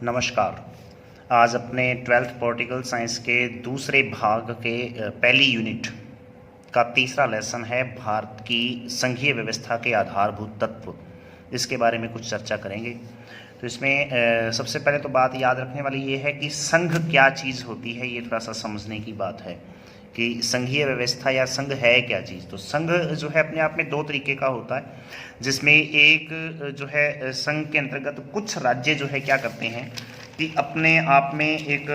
नमस्कार। आज अपने 12th पॉलिटिकल साइंस के दूसरे भाग के पहली यूनिट का तीसरा लेसन है भारत की संघीय व्यवस्था के आधारभूत तत्व। इसके बारे में कुछ चर्चा करेंगे। तो इसमें सबसे पहले तो बात याद रखने वाली ये है कि संघ क्या चीज़ होती है, ये थोड़ा सा समझने की बात है कि संघीय व्यवस्था या संघ है क्या चीज़। तो संघ जो है अपने आप में दो तरीके का होता है, जिसमें एक जो है संघ के अंतर्गत कुछ राज्य जो है क्या करते हैं कि अपने आप में एक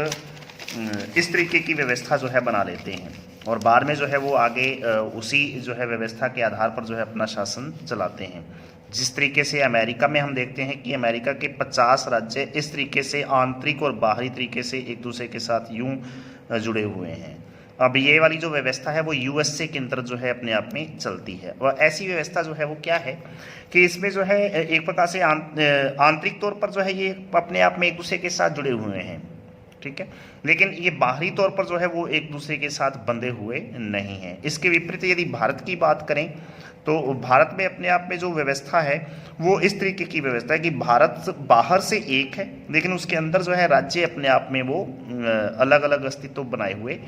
इस तरीके की व्यवस्था जो है बना लेते हैं और बाद में जो है वो आगे उसी जो है व्यवस्था के आधार पर जो है अपना शासन चलाते हैं। जिस तरीके से अमेरिका में हम देखते हैं कि अमेरिका के 50 राज्य इस तरीके से आंतरिक और बाहरी तरीके से एक दूसरे के साथ यूं जुड़े हुए हैं। अब ये वाली जो व्यवस्था है वो यूएसए के अंदर जो है अपने आप में चलती है। और ऐसी व्यवस्था जो है वो क्या है कि इसमें जो है एक प्रकार से आंतरिक तौर पर जो है ये अपने आप में एक दूसरे के साथ जुड़े हुए हैं, ठीक है, लेकिन ये बाहरी तौर पर जो है वो एक दूसरे के साथ बंधे हुए नहीं हैं। इसके विपरीत यदि भारत की बात करें तो भारत में अपने आप में जो व्यवस्था है वो इस तरीके की व्यवस्था है कि भारत बाहर से एक है, लेकिन उसके अंदर जो है राज्य अपने आप में वो अलग अलग अस्तित्व बनाए हुए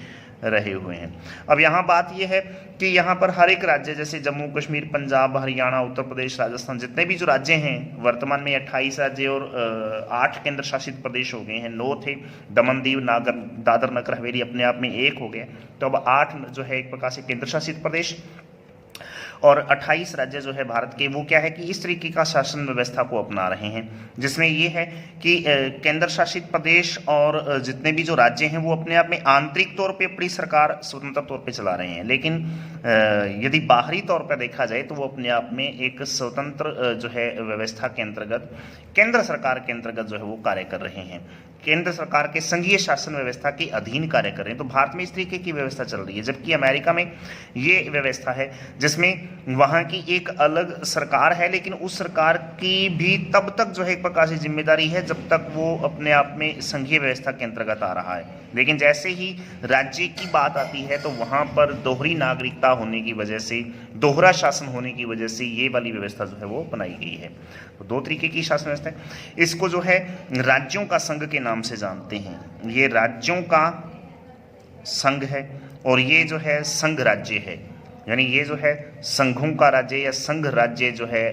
रहे हुए हैं। अब यहाँ बात यह है कि यहाँ पर हर एक राज्य, जैसे जम्मू कश्मीर, पंजाब, हरियाणा, उत्तर प्रदेश, राजस्थान, जितने भी जो राज्य हैं वर्तमान में 28 राज्य और 8 केंद्र शासित प्रदेश हो गए हैं। 9 थे, दमन दीव, नागर, दादर नगर हवेली अपने आप में एक हो गया, तो अब 8 जो है एक प्रकार से केंद्र शासित प्रदेश और 28 राज्य जो है भारत के, वो क्या है कि इस तरीके का शासन व्यवस्था को अपना रहे हैं, जिसमें ये है कि केंद्र शासित प्रदेश और जितने भी जो राज्य हैं वो अपने आप में आंतरिक तौर पे अपनी सरकार स्वतंत्र तौर पे चला रहे हैं, लेकिन यदि बाहरी तौर पर देखा जाए तो वो अपने आप में एक स्वतंत्र जो है व्यवस्था के अंतर्गत केंद्र सरकार के अंतर्गत जो है वो कार्य कर रहे हैं, केंद्र सरकार के संघीय शासन व्यवस्था के अधीन कार्य कर रहे हैं। तो भारत में इस तरीके की व्यवस्था चल रही है, जबकि अमेरिका में ये व्यवस्था है जिसमें वहाँ की एक अलग सरकार है, लेकिन उस सरकार की भी तब तक जो है एक प्रकार से जिम्मेदारी है जब तक वो अपने आप में संघीय व्यवस्था के अंतर्गत आ रहा है। लेकिन जैसे ही राज्य की बात आती है तो वहाँ पर दोहरी नागरिकता होने की वजह से, दोहरा शासन होने की वजह से ये वाली व्यवस्था जो है वो बनाई गई है। तो दो तरीके की शासन व्यवस्था है। इसको जो है राज्यों का संघ के नाम से जानते हैं। ये राज्यों का संघ है और ये जो है संघ राज्य है, यानी ये जो है संघों का राज्य या संघ राज्य जो है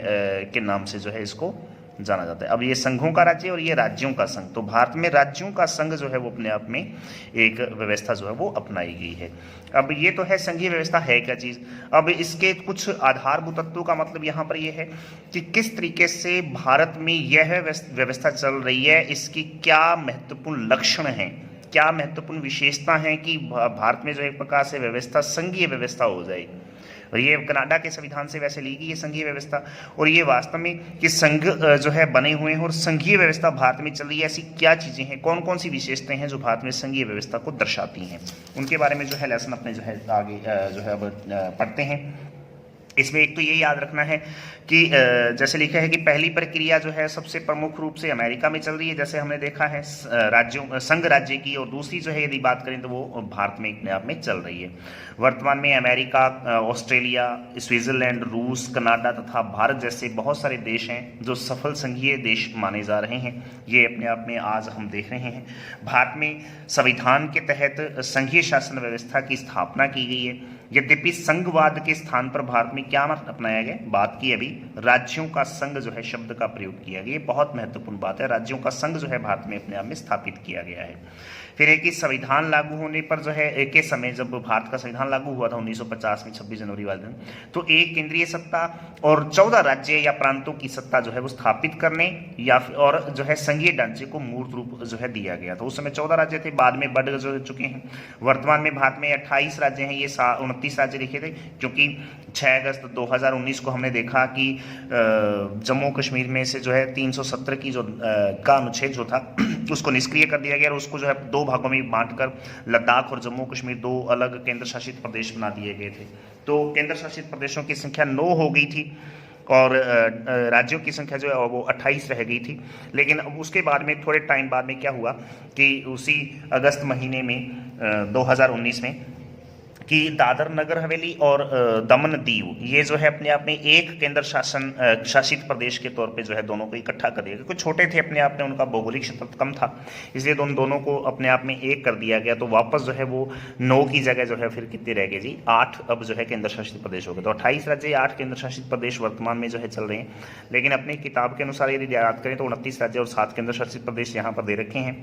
के नाम से जो है इसको जाना जाता है। अब ये संघों का राज्य और ये राज्यों का संघ, तो भारत में राज्यों का संघ जो है वो अपने आप में एक व्यवस्था जो है वो अपनाई गई है। अब ये तो है संघीय व्यवस्था है क्या चीज़। अब इसके कुछ आधारभूत तत्वों का मतलब यहाँ पर ये है कि किस तरीके से भारत में यह व्यवस्था चल रही है, इसकी क्या महत्वपूर्ण लक्षण हैं, क्या महत्वपूर्ण विशेषता है कि भारत में जो एक प्रकार से व्यवस्था संघीय व्यवस्था हो जाए। और ये कनाडा के संविधान से वैसे ली गई ये संघीय व्यवस्था, और ये वास्तव में कि संघ जो है बने हुए हैं और संघीय व्यवस्था भारत में चल रही है। ऐसी क्या चीज़ें हैं, कौन कौन सी विशेषताएं हैं जो भारत में संघीय व्यवस्था को दर्शाती हैं, उनके बारे में जो है लेसन अपने जो है आगे जो है अब पढ़ते हैं। इसमें एक तो ये याद रखना है कि जैसे लिखा है कि पहली प्रक्रिया जो है सबसे प्रमुख रूप से अमेरिका में चल रही है, जैसे हमने देखा है राज्यों संघ राज्य की, और दूसरी जो है यदि बात करें तो वो भारत में अपने आप में चल रही है। वर्तमान में अमेरिका, ऑस्ट्रेलिया, स्विट्जरलैंड, रूस, कनाडा तथा भारत जैसे बहुत सारे देश हैं जो सफल संघीय देश माने जा रहे हैं। ये अपने आप में आज हम देख रहे हैं। भारत में संविधान के तहत संघीय शासन व्यवस्था की स्थापना की गई है। यद्यपि संघवाद के स्थान पर भारत में क्या मत अपनाया गया, बात की अभी, राज्यों का संघ जो है शब्द का प्रयोग किया गया। ये बहुत महत्वपूर्ण बात है, राज्यों का संघ जो है भारत में अपने आप में स्थापित किया गया है। फिर है कि संविधान लागू होने पर जो है एक ही समय जब भारत का संविधान लागू हुआ था 1950 में 26 जनवरी वाले दिन, तो एक केंद्रीय सत्ता और 14 राज्य या प्रांतों की सत्ता जो है वो स्थापित करने या और जो है संघीय ढांचे को मूर्त रूप जो है दिया गया था। उस समय 14 राज्य थे, बाद में बढ़ जो चुके हैं। वर्तमान में भारत में 28 राज्य हैं, ये 29 राज्य लिखे थे, क्योंकि 6 अगस्त 2019 को हमने देखा कि जम्मू कश्मीर में से जो है 370 की जो का अनुच्छेद जो था उसको निष्क्रिय कर दिया गया और उसको जो है 2 भागों में बांटकर लद्दाख और जम्मू कश्मीर 2 अलग केंद्र शासित प्रदेश बना दिए गए थे। तो केंद्र शासित प्रदेशों की संख्या 9 हो गई थी और राज्यों की संख्या जो है वो 28 रह गई थी। लेकिन अब उसके बाद में थोड़े टाइम बाद में क्या हुआ कि उसी अगस्त महीने में 2019 में कि दादर नगर हवेली और दमन दीव ये जो है अपने आप में एक केंद्र शासित प्रदेश के तौर पे जो है दोनों को इकट्ठा कर दिया, क्योंकि छोटे थे अपने आप में, उनका भौगोलिक क्षेत्र कम था, इसलिए दोनों को अपने आप में एक कर दिया गया। तो वापस जो है वो 9 की जगह जो है फिर कितने रह गए जी, 8 अब जो है केंद्र शासित प्रदेश हो गए। तो 28 राज्य 8 केंद्र शासित प्रदेश वर्तमान में जो है चल रहे हैं। लेकिन अपनी किताब के अनुसार यदि याद करें तो 29 राज्य और 7 केंद्र शासित प्रदेश यहाँ पर दे रखे हैं,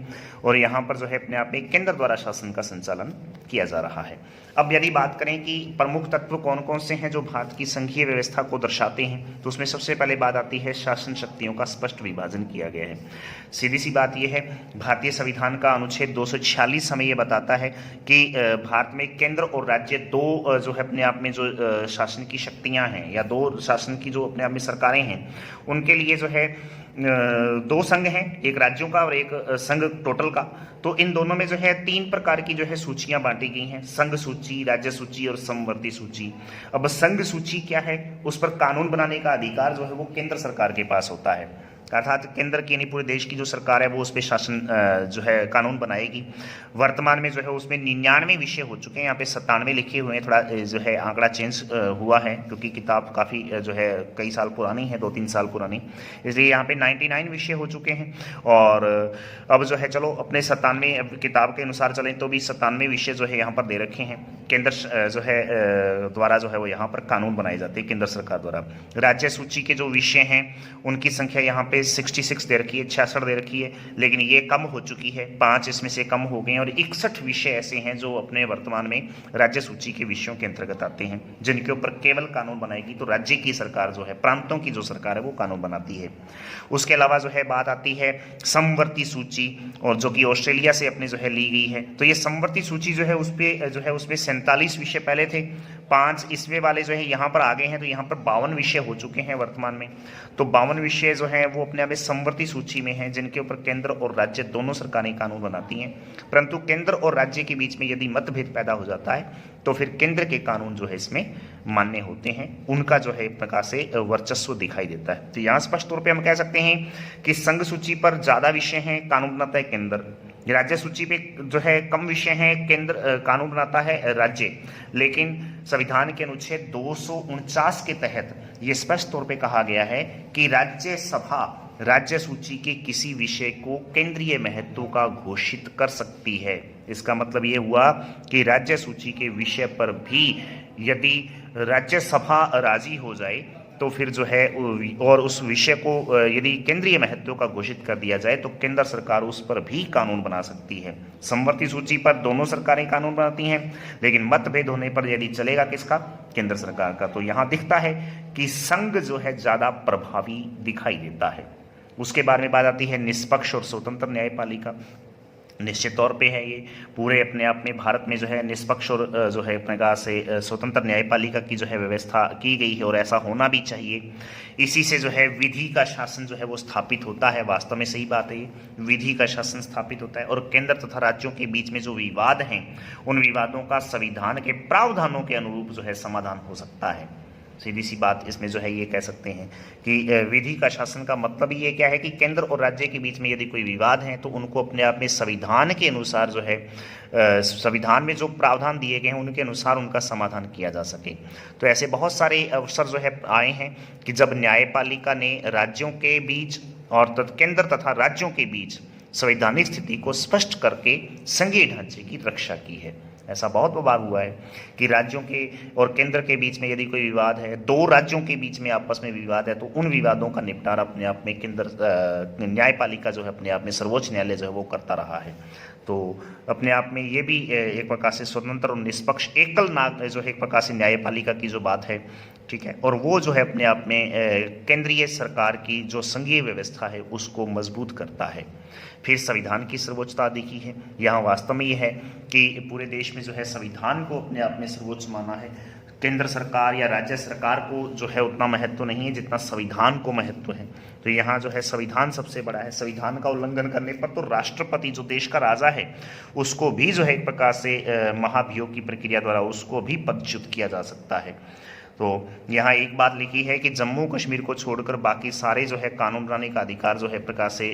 और यहाँ पर जो है अपने आप में केंद्र द्वारा शासन का संचालन किया जा रहा है। अब यदि बात करें कि प्रमुख तत्व कौन कौन से हैं जो भारत की संघीय व्यवस्था को दर्शाते हैं, तो उसमें सबसे पहले बात आती है शासन शक्तियों का स्पष्ट विभाजन किया गया है। सीधी सी बात यह है, भारतीय संविधान का अनुच्छेद 246 हमें यह बताता है कि भारत में केंद्र और राज्य दो जो है अपने आप में जो शासन की शक्तियां हैं, या दो शासन की जो अपने आप में सरकारें हैं, उनके लिए जो है 2 संघ हैं, एक राज्यों का और एक संघ टोटल का। तो इन दोनों में जो है 3 प्रकार की जो है सूचियां बांटी गई हैं, संघ सूची, राज्य सूची और समवर्ती सूची। अब संघ सूची क्या है, उस पर कानून बनाने का अधिकार जो है वो केंद्र सरकार के पास होता है, अर्थात केंद्र की नहीं पूरे देश की जो सरकार है वो उस पर शासन जो है कानून बनाएगी। वर्तमान में जो है उसमें 99 विषय हो चुके हैं, यहाँ पे 97 लिखे हुए हैं, थोड़ा जो है आंकड़ा चेंज हुआ है क्योंकि किताब काफ़ी जो है कई साल पुरानी है, 2-3 साल पुरानी, इसलिए यहाँ पे 99 विषय हो चुके हैं। और अब जो है चलो अपने 97 किताब के अनुसार चलें तो भी 97 विषय जो है यहाँ पर दे रखे हैं, केंद्र जो है द्वारा जो है वो यहाँ पर कानून बनाए जाते हैं केंद्र सरकार द्वारा। राज्य सूची के जो विषय हैं उनकी संख्या यहाँ पे 66 दे रखी है, 66 दे रखी है, लेकिन ये कम हो चुकी है, 5 इसमें से कम हो गए हैं, और 61 विषय ऐसे हैं जो अपने वर्तमान में राज्य सूची के विषयों के अंतर्गत आते हैं, जिनके ऊपर केवल कानून बनाएगी तो राज्य की सरकार जो है, प्रांतों की जो सरकार है वो कानून बनाती है। उसके अलावा जो है बात आती है समवर्ती सूची, और जो कि ऑस्ट्रेलिया से अपने जो है ली गई है। तो ये समवर्ती सूची जो है उसमें 47 विषय पहले थे, 5 ईस्वी वाले जो है यहाँ पर आ गए हैं, तो यहाँ पर 52 विषय हो चुके हैं वर्तमान में। तो 52 विषय जो हैं वो अपने आप में समवर्ती सूची में हैं, जिनके ऊपर केंद्र और राज्य दोनों सरकारें कानून बनाती हैं। परंतु केंद्र और राज्य के बीच में यदि मतभेद पैदा हो जाता है तो फिर केंद्र के कानून जो है इसमें मान्य होते हैं, उनका जो है एक प्रकार से वर्चस्व दिखाई देता है। तो यहाँ स्पष्ट तौर पे हम कह सकते हैं कि संघ सूची पर ज्यादा विषय हैं, कानून बनाता है केंद्र। राज्य सूची पे जो है कम विषय हैं, केंद्र कानून बनाता है राज्य। लेकिन संविधान के अनुच्छेद 249 के तहत ये स्पष्ट तौर पे कहा गया है कि राज्यसभा राज्य सूची के किसी विषय को केंद्रीय महत्व का घोषित कर सकती है। इसका मतलब ये हुआ कि राज्य सूची के विषय पर भी यदि राज्यसभा राजी हो जाए तो फिर जो है और उस विषय को यदि केंद्रीय महत्व का घोषित कर दिया जाए तो केंद्र सरकार उस पर भी कानून बना सकती है। समवर्ती सूची पर दोनों सरकारें कानून बनाती हैं, लेकिन मतभेद होने पर यदि चलेगा किसका, केंद्र सरकार का। तो यहाँ दिखता है कि संघ जो है ज्यादा प्रभावी दिखाई देता है। उसके बारे में बात आती है निष्पक्ष और स्वतंत्र न्यायपालिका। निश्चित तौर पे है ये पूरे अपने आप में भारत में जो है निष्पक्ष और जो है अपने कहा से स्वतंत्र न्यायपालिका की जो है व्यवस्था की गई है, और ऐसा होना भी चाहिए। इसी से जो है विधि का शासन जो है वो स्थापित होता है। वास्तव में सही बात है, विधि का शासन स्थापित होता है, और केंद्र तथा राज्यों के बीच में जो विवाद हैं उन विवादों का संविधान के प्रावधानों के अनुरूप जो है समाधान हो सकता है। सीधी सी बात इसमें जो है ये कह सकते हैं कि विधि का शासन का मतलब ये क्या है कि केंद्र और राज्य के बीच में यदि कोई विवाद है तो उनको अपने आप में संविधान के अनुसार जो है संविधान में जो प्रावधान दिए गए हैं उनके अनुसार उनका समाधान किया जा सके। तो ऐसे बहुत सारे अवसर जो है आए हैं कि जब न्यायपालिका ने राज्यों के बीच और केंद्र तथा राज्यों के बीच संवैधानिक स्थिति को स्पष्ट करके संघीय ढांचे की रक्षा की है। ऐसा बहुत बार हुआ है कि राज्यों के और केंद्र के बीच में यदि कोई विवाद है, 2 राज्यों के बीच में आपस में विवाद है, तो उन विवादों का निपटारा अपने आप में केंद्र न्यायपालिका जो है अपने आप में सर्वोच्च न्यायालय जो है वो करता रहा है। तो अपने आप में ये भी एक प्रकार से स्वतंत्र और निष्पक्ष एकल नाग जो है एक प्रकार से न्यायपालिका की जो बात है, ठीक है, और वो जो है अपने आप में केंद्रीय सरकार की जो संघीय व्यवस्था है उसको मजबूत करता है। फिर संविधान की सर्वोच्चता देखी है। यहाँ वास्तव में ये है कि पूरे देश में जो है संविधान को अपने आप में सर्वोच्च माना है। केंद्र सरकार या राज्य सरकार को जो है उतना महत्व नहीं है जितना संविधान को महत्व है। तो यहाँ जो है संविधान सबसे बड़ा है। संविधान का उल्लंघन करने पर तो राष्ट्रपति जो देश का राजा है उसको भी जो है एक प्रकार से महाभियोग की प्रक्रिया द्वारा उसको भी पदच्युत किया जा सकता है। तो यहाँ एक बात लिखी है कि जम्मू कश्मीर को छोड़कर बाकी सारे जो है कानून बनाने का अधिकार जो है प्रकार से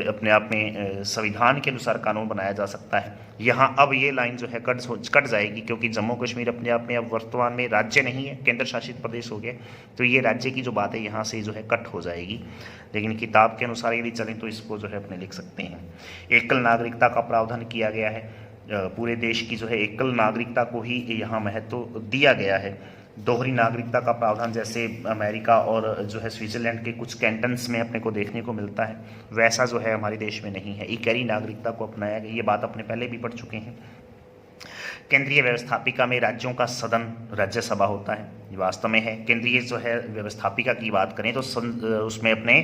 अपने आप में संविधान के अनुसार कानून बनाया जा सकता है। यहाँ अब ये लाइन जो है कट जाएगी, क्योंकि जम्मू कश्मीर अपने आप में अब वर्तमान में राज्य नहीं है, केंद्र शासित प्रदेश हो गया। तो ये राज्य की जो बात है यहाँ से जो है कट हो जाएगी। लेकिन किताब के अनुसार यदि चलें तो इसको जो है अपने लिख सकते हैं। एकल नागरिकता का प्रावधान किया गया है, पूरे देश की जो है एकल नागरिकता को ही यहाँ महत्व दिया गया है। दोहरी नागरिकता का प्रावधान जैसे अमेरिका और जो है स्विट्जरलैंड के कुछ कैंटन्स में अपने को देखने को मिलता है, वैसा जो है हमारे देश में नहीं है। इकहरी नागरिकता को अपनाया गया, ये बात अपने पहले भी पढ़ चुके हैं। केंद्रीय व्यवस्थापिका में राज्यों का सदन राज्यसभा होता है, ये वास्तव में है। केंद्रीय जो है व्यवस्थापिका की बात करें तो उसमें अपने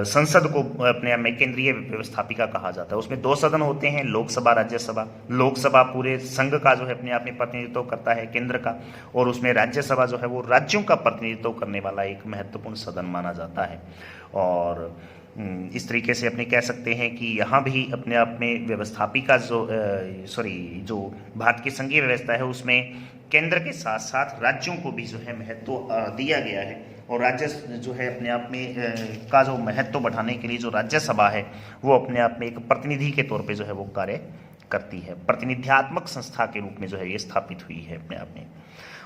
संसद को अपने में केंद्रीय व्यवस्थापिका कहा जाता है। उसमें 2 सदन होते हैं, लोकसभा राज्यसभा। लोकसभा पूरे संघ का जो है अपने आप में प्रतिनिधित्व करता है, केंद्र का, और उसमें राज्यसभा जो है वो राज्यों का प्रतिनिधित्व करने वाला एक महत्वपूर्ण सदन माना जाता है। और इस तरीके से अपने कह सकते हैं कि यहाँ भी अपने आप में व्यवस्थापिका जो भारत की संघीय व्यवस्था है उसमें केंद्र के साथ साथ राज्यों को भी जो है महत्व दिया गया है। और राज्य जो है अपने आप में का जो महत्व बढ़ाने के लिए जो राज्यसभा है वो अपने आप में एक प्रतिनिधि के तौर पे जो है वो कार्य करती है, प्रतिनिध्यात्मक संस्था के रूप में जो है ये स्थापित हुई है अपने आप में।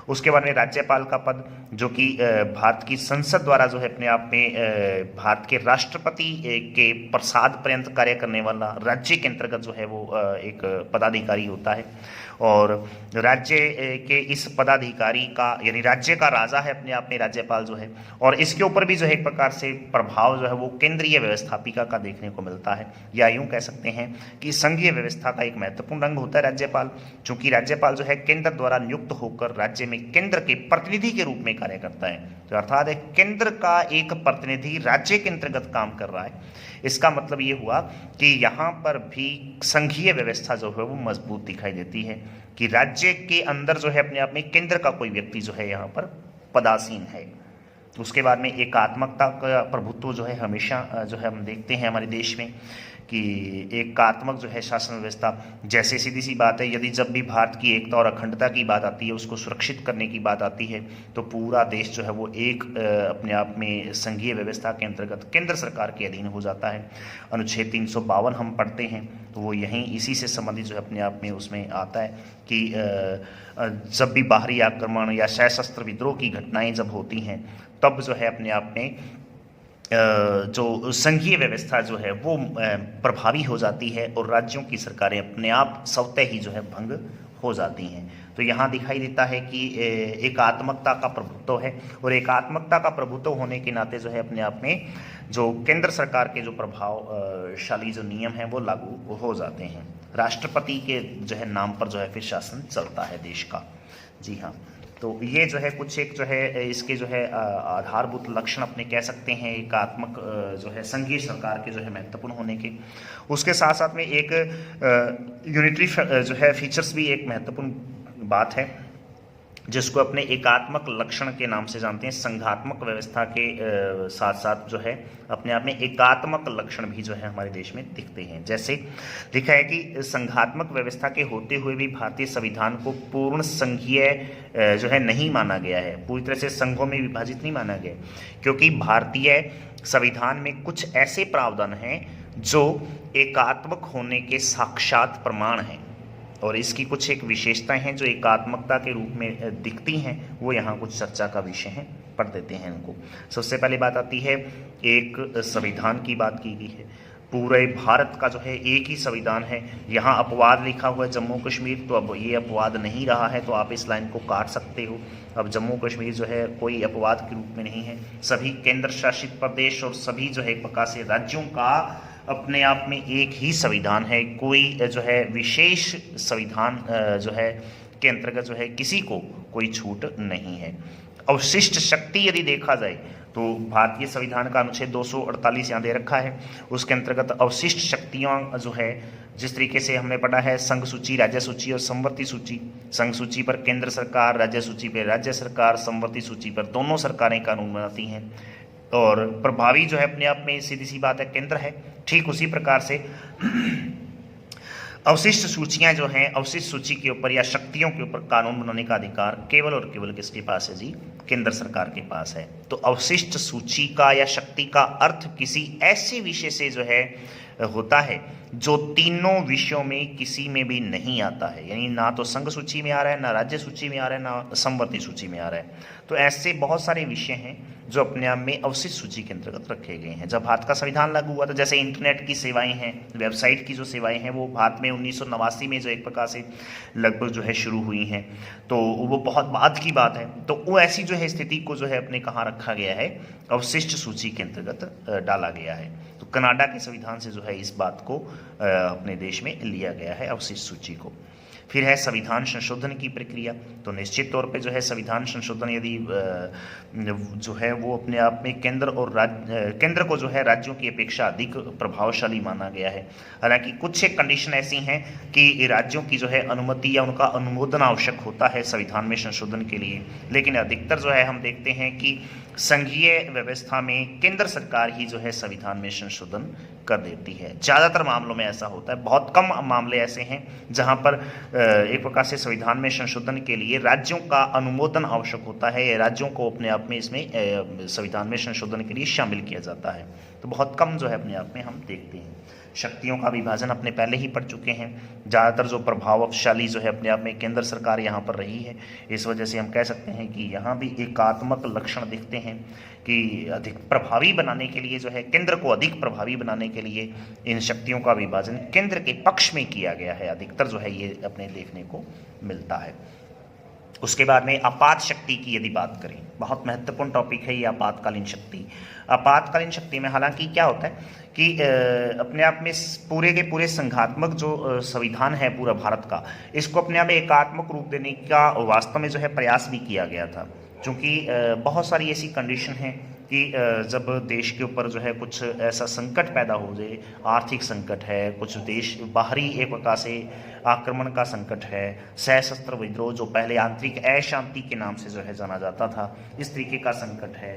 उसके बाद में राज्यपाल का पद, जो कि भारत की संसद द्वारा जो है अपने आप में भारत के राष्ट्रपति के प्रसाद पर्यंत कार्य करने वाला राज्य के अंतर्गत जो है वो एक पदाधिकारी होता है। और राज्य के इस पदाधिकारी का यानी राज्य का राजा है अपने आप में राज्यपाल जो है, और इसके ऊपर भी जो है एक प्रकार से प्रभाव जो है वो केंद्रीय व्यवस्थापिका का देखने को मिलता है। या यूं कह सकते हैं कि संघीय व्यवस्था का एक महत्वपूर्ण अंग होता है राज्यपाल, चूंकि राज्यपाल जो है केंद्र द्वारा नियुक्त होकर राज्य में केंद्र के प्रतिनिधि के रूप में कार्य करता है। तो अर्थात केंद्र का एक प्रतिनिधि राज्य के अंतर्गत काम कर रहा है। इसका मतलब ये हुआ कि यहाँ पर भी संघीय व्यवस्था जो है वो मजबूत दिखाई देती है कि राज्य के अंदर जो है अपने आप में केंद्र का कोई व्यक्ति जो है यहाँ पर पदासीन है। उसके बाद में एकात्मकता का प्रभुत्व जो है हमेशा जो है हम देखते हैं हमारे देश में कि एकात्मक जो है शासन व्यवस्था, जैसे सीधी सी बात है यदि जब भी भारत की एकता और अखंडता की बात आती है, उसको सुरक्षित करने की बात आती है, तो पूरा देश जो है वो एक अपने आप में संघीय व्यवस्था के अंतर्गत केंद्र सरकार के अधीन हो जाता है। अनुच्छेद 352 हम पढ़ते हैं तो वो यहीं इसी से संबंधित जो है अपने आप में उसमें आता है कि जब भी बाहरी आक्रमण या सशस्त्र विद्रोह की घटनाएं जब होती हैं तब जो है अपने आप में जो संघीय व्यवस्था जो है वो प्रभावी हो जाती है और राज्यों की सरकारें अपने आप स्वतः ही जो है भंग हो जाती हैं। तो यहाँ दिखाई देता है कि एकात्मकता का प्रभुत्व है, और एकात्मकता का प्रभुत्व होने के नाते जो है अपने आप में जो केंद्र सरकार के जो प्रभावशाली जो नियम हैं वो लागू हो जाते हैं। राष्ट्रपति के जो है नाम पर जो है फिर शासन चलता है देश का। जी हाँ, तो ये जो है कुछ एक जो है इसके जो है आधारभूत लक्षण अपने कह सकते हैं एकात्मक जो है संघीय सरकार के जो है महत्वपूर्ण होने के। उसके साथ साथ में एक यूनिटरी जो है फीचर्स भी एक महत्वपूर्ण बात है जिसको अपने एकात्मक लक्षण के नाम से जानते हैं। संघात्मक व्यवस्था के साथ साथ जो है अपने आप में एकात्मक लक्षण भी जो है हमारे देश में दिखते हैं। जैसे लिखा है कि संघात्मक व्यवस्था के होते हुए भी भारतीय संविधान को पूर्ण संघीय जो है नहीं माना गया है, पूरी तरह से संघों में विभाजित नहीं माना गया, क्योंकि भारतीय संविधान में कुछ ऐसे प्रावधान हैं जो एकात्मक होने के साक्षात प्रमाण हैं, और इसकी कुछ एक विशेषताएं हैं जो एकात्मकता के रूप में दिखती हैं, वो यहाँ कुछ चर्चा का विषय है, पढ़ देते हैं इनको। सबसे पहले बात आती है एक संविधान की बात की गई है। पूरे भारत का जो है एक ही संविधान है। यहाँ अपवाद लिखा हुआ है जम्मू कश्मीर, तो अब ये अपवाद नहीं रहा है तो आप इस लाइन को काट सकते हो। अब जम्मू कश्मीर जो है कोई अपवाद के रूप में नहीं है, सभी केंद्र शासित प्रदेश और सभी जो है एक प्रकार से राज्यों का अपने आप में एक ही संविधान है। कोई जो है विशेष संविधान जो है के अंतर्गत जो है किसी को कोई छूट नहीं है। अवशिष्ट शक्ति यदि देखा जाए तो भारतीय संविधान का अनुच्छेद 248 यहाँ दे रखा है, उसके अंतर्गत अवशिष्ट शक्तियाँ जो है जिस तरीके से हमने पढ़ा है संघ सूची, राज्य सूची और संवर्ती सूची। संघ सूची पर केंद्र सरकार, राज्य सूची पर राज्य सरकार, संवर्ती सूची पर दोनों सरकारें कानून बनाती हैं, और प्रभावी जो है अपने आप में सीधी सी बात है केंद्र है। ठीक उसी प्रकार से अवशिष्ट सूचियां जो हैं, अवशिष्ट सूची के ऊपर या शक्तियों के ऊपर कानून बनाने का अधिकार केवल और केवल किसके पास है जी? केंद्र सरकार के पास है। तो अवशिष्ट सूची का या शक्ति का अर्थ किसी ऐसे विषय से जो है होता है जो तीनों विषयों में किसी में भी नहीं आता है, यानी ना तो संघ सूची में आ रहा है, ना राज्य सूची में आ रहा है, ना समवर्ती सूची में आ रहा है। तो ऐसे बहुत सारे विषय हैं जो अपने आप में अवशिष्ट सूची के अंतर्गत रखे गए हैं। जब भारत का संविधान लागू हुआ तो जैसे इंटरनेट की सेवाएं हैं, वेबसाइट की जो सेवाएं हैं, वो भारत में 1989 में जो एक प्रकार से लगभग जो है शुरू हुई हैं, तो वो बहुत बाद की बात है। तो वो ऐसी जो है स्थिति को जो है अपने कहाँ रखा गया है? अवशिष्ट सूची के अंतर्गत डाला गया है। तो कनाडा के संविधान से जो है इस बात को अपने देश में लिया गया है, अवशिष्ट सूची को। फिर है संविधान संशोधन की प्रक्रिया। तो निश्चित तौर पे जो है संविधान संशोधन यदि जो है वो अपने आप में केंद्र को जो है राज्यों की अपेक्षा अधिक प्रभावशाली माना गया है। हालांकि कुछ एक कंडीशन ऐसी हैं कि राज्यों की जो है अनुमति या उनका अनुमोदन आवश्यक होता है संविधान में संशोधन के लिए, लेकिन अधिकतर जो है हम देखते हैं कि संघीय व्यवस्था में केंद्र सरकार ही जो है संविधान में संशोधन कर देती है। ज़्यादातर मामलों में ऐसा होता है, बहुत कम मामले ऐसे हैं जहां पर एक प्रकार से संविधान में संशोधन के लिए राज्यों का अनुमोदन आवश्यक होता है, राज्यों को अपने आप में इसमें संविधान में संशोधन के लिए शामिल किया जाता है। तो बहुत कम जो है अपने आप में हम देखते हैं। शक्तियों का विभाजन अपने पहले ही पढ़ चुके हैं। ज़्यादातर जो प्रभावशाली जो है अपने आप में केंद्र सरकार यहाँ पर रही है। इस वजह से हम कह सकते हैं कि यहाँ भी एकात्मक लक्षण दिखते हैं कि अधिक प्रभावी बनाने के लिए जो है, केंद्र को अधिक प्रभावी बनाने के लिए इन शक्तियों का विभाजन केंद्र के पक्ष में किया गया है। अधिकतर जो है ये अपने देखने को मिलता है। उसके बाद में आपात शक्ति की यदि बात करें, बहुत महत्वपूर्ण टॉपिक है ये आपातकालीन शक्ति। आपातकालीन शक्ति में हालांकि क्या होता है कि अपने आप में पूरे के पूरे संघात्मक जो संविधान है पूरा भारत का, इसको अपने आप में एकात्मक रूप देने का वास्तव में जो है प्रयास भी किया गया था। क्योंकि बहुत सारी ऐसी कंडीशन है कि जब देश के ऊपर जो है कुछ ऐसा संकट पैदा हो जाए, आर्थिक संकट है, कुछ देश बाहरी एक प्रकार से आक्रमण का संकट है, सशस्त्र विद्रोह जो पहले आंतरिक अशांति के नाम से जो है जाना जाता था, इस तरीके का संकट है,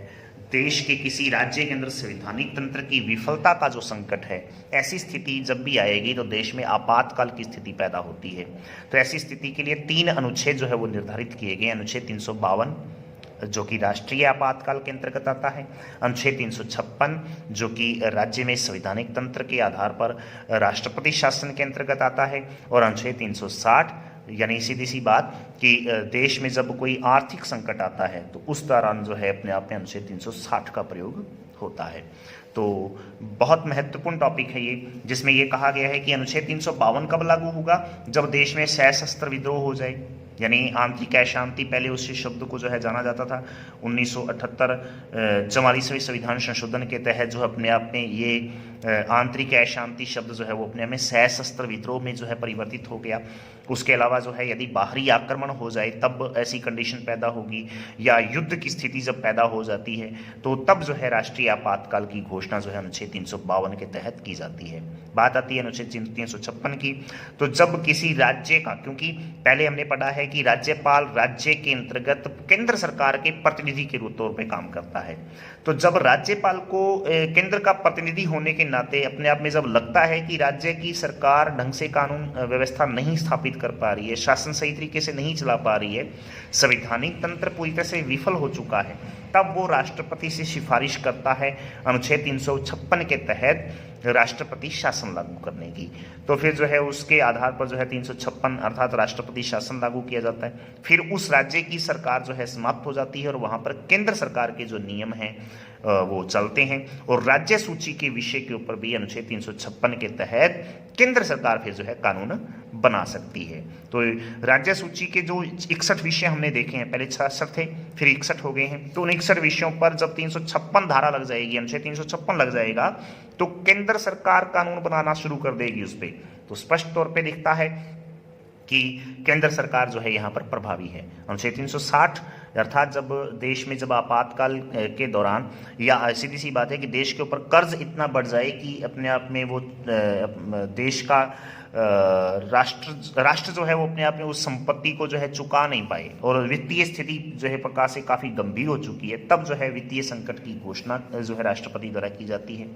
देश के किसी राज्य के अंदर संवैधानिक तंत्र की विफलता का जो संकट है, ऐसी स्थिति जब भी आएगी तो देश में आपातकाल की स्थिति पैदा होती है। तो ऐसी स्थिति के लिए 3 अनुच्छेद जो है वो निर्धारित किए गए। अनुच्छेद 352 जो कि राष्ट्रीय आपातकाल के अंतर्गत आता है, अनुच्छेद 356 जो कि राज्य में संवैधानिक तंत्र के आधार पर राष्ट्रपति शासन के अंतर्गत आता है, और अनुच्छेद 360 यानी सीधी सी बात कि देश में जब कोई आर्थिक संकट आता है तो उस दौरान जो है अपने आप में अनुच्छेद 360 का प्रयोग होता है। तो बहुत महत्वपूर्ण टॉपिक है ये, जिसमें ये कहा गया है कि अनुच्छेद 352 कब लागू होगा? जब देश में सशस्त्र विद्रोह हो जाए, यानी आंतरिक अशांति, पहले उस शब्द को जो है जाना जाता था 1978 44वें संविधान संशोधन के तहत जो अपने आप में ये आंतरिक अशांति शब्द जो है वो अपने आप में सशस्त्र विद्रोह में जो है परिवर्तित हो गया। उसके अलावा जो है यदि बाहरी आक्रमण हो जाए तब ऐसी कंडीशन पैदा होगी, या युद्ध की स्थिति जब पैदा हो जाती है तो तब जो है राष्ट्रीय आपातकाल की घोषणा जो है अनुच्छेद 352 के तहत की जाती है। बात आती है अनुच्छेद 356 की। तो जब किसी राज्य का, क्योंकि पहले हमने पढ़ा है कि राज्यपाल राज्य के अंतर्गत केंद्र सरकार के प्रतिनिधि के तौर पे काम करता है, तो जब राज्यपाल को केंद्र का प्रतिनिधि होने के नाते अपने आप में जब लगता है कि राज्य की सरकार ढंग से कानून व्यवस्था नहीं स्थापित कर पा रही है, शासन सही तरीके से नहीं चला पा रही है, संवैधानिक तंत्र पूरी तरह से विफल हो चुका है, तब वो राष्ट्रपति से सिफारिश करता है अनुच्छेद 356 के तहत राष्ट्रपति शासन लागू करने की। तो फिर जो है उसके आधार पर जो है 356 अर्थात राष्ट्रपति शासन लागू किया जाता है। फिर उस राज्य की सरकार जो है समाप्त हो जाती है और वहाँ पर केंद्र सरकार के जो नियम हैं वो चलते हैं, और राज्य सूची के विषय के ऊपर भी अनुच्छेद 356 के तहत केंद्र सरकार फिर जो है कानून बना सकती है। तो राज्य सूची के जो 61 विषय हमने देखे हैं, पहले 66 थे फिर 61 हो गए हैं, तो उन 61 विषयों पर जब 356 धारा लग जाएगी, अनुच्छेद 356 लग जाएगा, तो केंद्र सरकार कानून बनाना शुरू कर देगी उस पर। तो स्पष्ट तौर पे दिखता है कि केंद्र सरकार जो है यहाँ पर प्रभावी है। अनुच्छेद 360 अर्थात जब देश में जब आपातकाल के दौरान, या सीधी सी बात है कि देश के ऊपर कर्ज इतना बढ़ जाए कि अपने आप में वो देश का राष्ट्र जो है वो अपने आप में उस संपत्ति को जो है चुका नहीं पाए और वित्तीय स्थिति जो है प्रकार से काफ़ी गंभीर हो चुकी है, तब जो है वित्तीय संकट की घोषणा जो है राष्ट्रपति द्वारा की जाती है,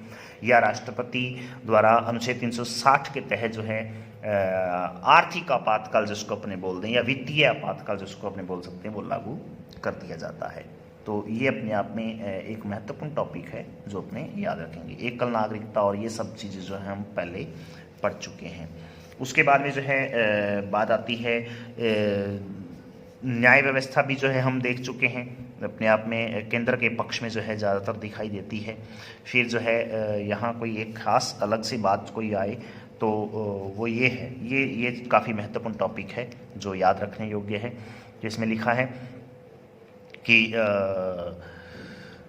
या राष्ट्रपति द्वारा अनुच्छेद 360 के तहत जो है आर्थिक आपातकाल जिसको अपने बोल दें या वित्तीय आपातकाल जिसको अपने बोल सकते हैं वो लागू कर दिया जाता है। तो ये अपने आप में एक महत्वपूर्ण टॉपिक है जो अपने याद रखेंगे। एकल नागरिकता और ये सब चीज़ें जो है हम पहले पढ़ चुके हैं। उसके बाद में जो है बात आती है न्याय व्यवस्था भी जो है हम देख चुके हैं, अपने आप में केंद्र के पक्ष में जो है ज़्यादातर दिखाई देती है। फिर जो है यहाँ कोई एक खास अलग सी बात कोई आए तो वो ये है, ये काफ़ी महत्वपूर्ण टॉपिक है जो याद रखने योग्य है, जिसमें लिखा है कि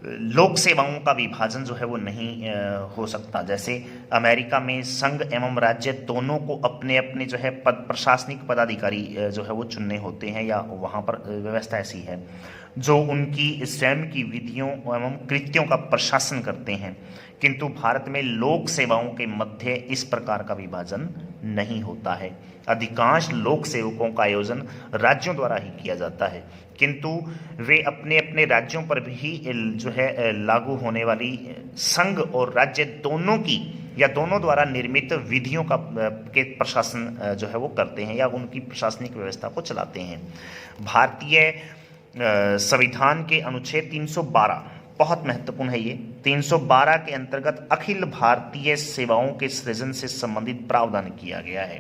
लोक सेवाओं का विभाजन जो है वो नहीं हो सकता। जैसे अमेरिका में संघ एवं राज्य दोनों को अपने अपने जो है प्रशासनिक पदाधिकारी जो है वो चुनने होते हैं, या वहाँ पर व्यवस्था ऐसी है जो उनकी स्वयं की विधियों एवं कृत्यों का प्रशासन करते हैं। किंतु भारत में लोक सेवाओं के मध्य इस प्रकार का विभाजन नहीं होता है। अधिकांश लोक सेवकों का आयोजन राज्यों द्वारा ही किया जाता है, किंतु वे अपने अपने राज्यों पर भी जो है लागू होने वाली संघ और राज्य दोनों की या दोनों द्वारा निर्मित विधियों का के प्रशासन जो है वो करते हैं या उनकी प्रशासनिक व्यवस्था को चलाते हैं। भारतीय संविधान के अनुच्छेद 312 बहुत महत्वपूर्ण है। ये 312 के अंतर्गत अखिल भारतीय सेवाओं के सृजन से संबंधित प्रावधान किया गया है।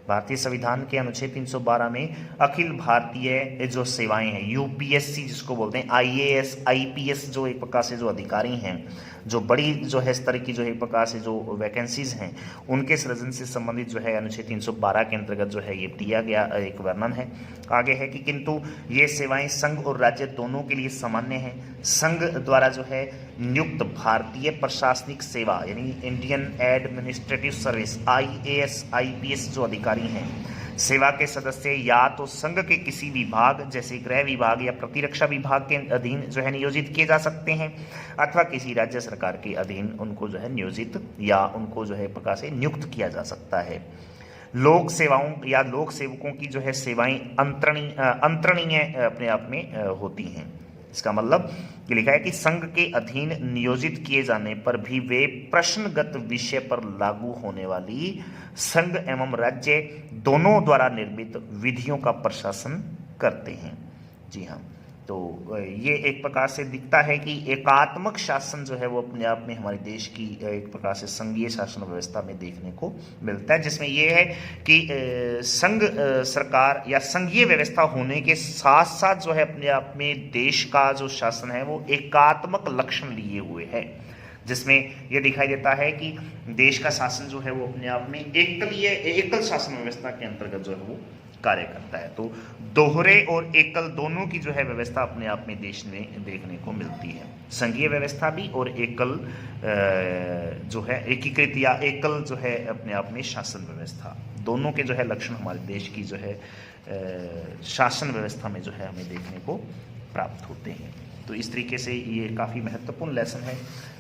भारतीय संविधान के अनुच्छेद 312 में अखिल भारतीय जो सेवाएं हैं, यूपीएससी जिसको बोलते हैं, आईएएस आईपीएस जो एक प्रकार से जो अधिकारी हैं, जो बड़ी जो है स्तर की जो है एक प्रकार से जो वैकेंसीज हैं, उनके सृजन से संबंधित जो है अनुच्छेद 312 के अंतर्गत जो है ये दिया गया एक वर्णन है। आगे है कि किंतु ये सेवाएं संघ और राज्य दोनों के लिए सामान्य हैं। संघ द्वारा जो है नियुक्त भारतीय प्रशासनिक सेवा यानी Indian administrative service IAS IPS जो अधिकारी हैं, सेवा के सदस्य या तो संघ के किसी विभाग जैसे गृह विभाग या प्रतिरक्षा विभाग के अधीन जो है नियोजित किए जा सकते हैं, अथवा किसी राज्य सरकार के अधीन उनको जो है नियोजित या उनको जो है प्रकार से नियुक्त किया जा सकता है। लोक सेवाओं या लोक सेवकों की जो है सेवाएं अंतरणीय अपने आप में होती हैं। इसका मतलब ये लिखा है कि संघ के अधीन नियोजित किए जाने पर भी वे प्रश्नगत विषय पर लागू होने वाली संघ एवं राज्य दोनों द्वारा निर्मित विधियों का प्रशासन करते हैं। जी हाँ, तो ये एक प्रकार से दिखता है कि एकात्मक शासन जो है वो अपने आप में हमारे देश की एक प्रकार से संघीय शासन व्यवस्था में देखने को मिलता है, जिसमें ये है कि संघ सरकार या संघीय व्यवस्था होने के साथ साथ जो है अपने आप में देश का जो शासन है वो एकात्मक लक्षण लिए हुए है, जिसमें यह दिखाई देता है कि देश का शासन जो है वो अपने आप में एकल शासन व्यवस्था के अंतर्गत जो है वो कार्य करता है। तो दोहरे और एकल दोनों की जो है व्यवस्था अपने आप में देश में देखने को मिलती है। संघीय व्यवस्था भी और एकल जो है एकीकृत या एकल जो है अपने आप में शासन व्यवस्था, दोनों के जो है लक्षण हमारे देश की जो है शासन व्यवस्था में जो है हमें देखने को प्राप्त होते हैं। तो इस तरीके से ये काफ़ी महत्वपूर्ण लेसन है।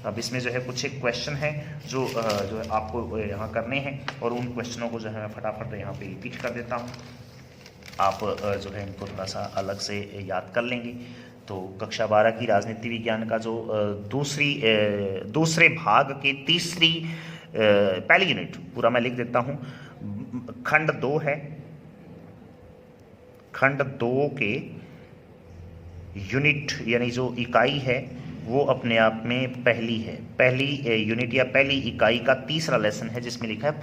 अब इसमें जो है कुछ एक क्वेश्चन है जो आपको यहाँ करने हैं, और उन क्वेश्चनों को जो है मैं फटाफट यहाँ पे रिपीट कर देता हूँ। आप जो है इनको थोड़ा सा अलग से याद कर लेंगे। तो कक्षा 12 की राजनीति विज्ञान का जो दूसरे भाग के पहली यूनिट पूरा मैं लिख देता हूँ। खंड 2 है, खंड 2 के यूनिट यानी जो इकाई है वो अपने आप में पहली यूनिट या पहली इकाई का तीसरा लेसन है, जिसमें लिखा है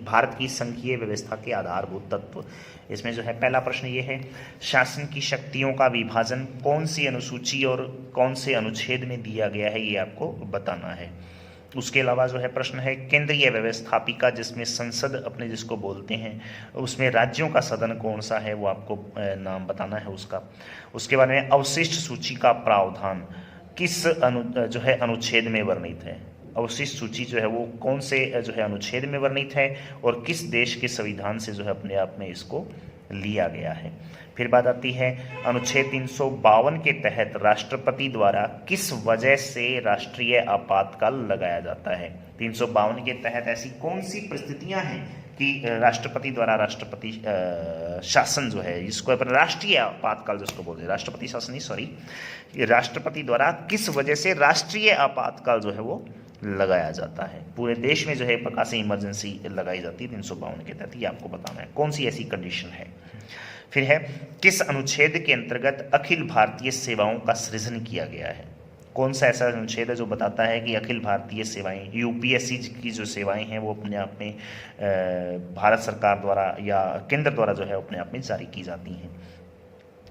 भारत की संघीय व्यवस्था के आधारभूत तत्व। इसमें जो है पहला प्रश्न ये है, शासन की शक्तियों का विभाजन कौन सी अनुसूची और कौन से अनुच्छेद में दिया गया है, ये आपको बताना है। उसके अलावा जो है प्रश्न है केंद्रीय व्यवस्थापिका, जिसमें संसद अपने जिसको बोलते हैं, उसमें राज्यों का सदन कौन सा है वो आपको नाम बताना है उसका। उसके बाद में अवशिष्ट सूची का प्रावधान किस जो है अनुच्छेद में वर्णित है। अवशिष्ट सूची जो है वो कौन से जो है अनुच्छेद में वर्णित है और किस देश के संविधान से जो है अपने आप में इसको लिया गया है। फिर बात आती है अनुच्छेद 352 के तहत राष्ट्रपति द्वारा किस वजह से राष्ट्रीय आपातकाल लगाया जाता है। 352 के तहत ऐसी कौन सी परिस्थितियां हैं कि राष्ट्रपति द्वारा राष्ट्रपति शासन जो है इसको अपन राष्ट्रीय आपातकाल जिसको बोलते हैं, राष्ट्रपति शासन ही सॉरी, राष्ट्रपति द्वारा किस वजह से राष्ट्रीय आपातकाल जो है वो लगाया जाता है। पूरे देश में जो है प्रकाशी इमरजेंसी लगाई जाती है 352 के तहत, ये आपको बताना है कौन सी ऐसी कंडीशन है। फिर है किस अनुच्छेद के अंतर्गत अखिल भारतीय सेवाओं का सृजन किया गया है। कौन सा ऐसा अनुच्छेद है जो बताता है कि अखिल भारतीय सेवाएं, यूपीएससी की जो सेवाएं हैं वो अपने आप में भारत सरकार द्वारा या केंद्र द्वारा जो है अपने आप में जारी की जाती हैं।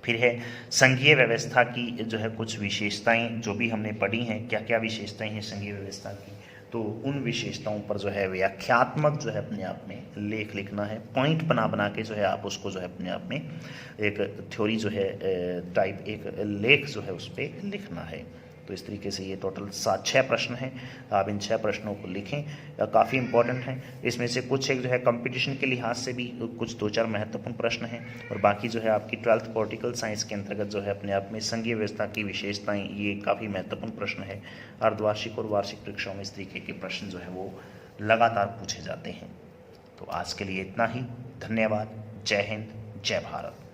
फिर है संघीय व्यवस्था की जो है कुछ विशेषताएं जो भी हमने पढ़ी हैं, क्या क्या विशेषताएं हैं संघीय व्यवस्था की, तो उन विशेषताओं पर जो है व्याख्यात्मक जो है अपने आप में लेख लिखना है। पॉइंट बना बना के जो है आप उसको जो है अपने आप में एक थ्योरी जो है टाइप एक लेख जो है उस पर लिखना है। तो इस तरीके से ये टोटल 6 प्रश्न हैं, आप इन 6 प्रश्नों को लिखें, काफ़ी इंपॉर्टेंट हैं। इसमें से कुछ एक जो है कंपटीशन के लिहाज से भी कुछ 2-4 महत्वपूर्ण प्रश्न हैं, और बाकी जो है आपकी 12th पॉलिटिकल साइंस के अंतर्गत जो है अपने आप में संघीय व्यवस्था की विशेषताएं, ये काफ़ी महत्वपूर्ण प्रश्न है। अर्धवार्षिक और वार्षिक परीक्षाओं में इस तरीके के प्रश्न जो है वो लगातार पूछे जाते हैं। तो आज के लिए इतना ही, धन्यवाद, जय हिंद, जय भारत।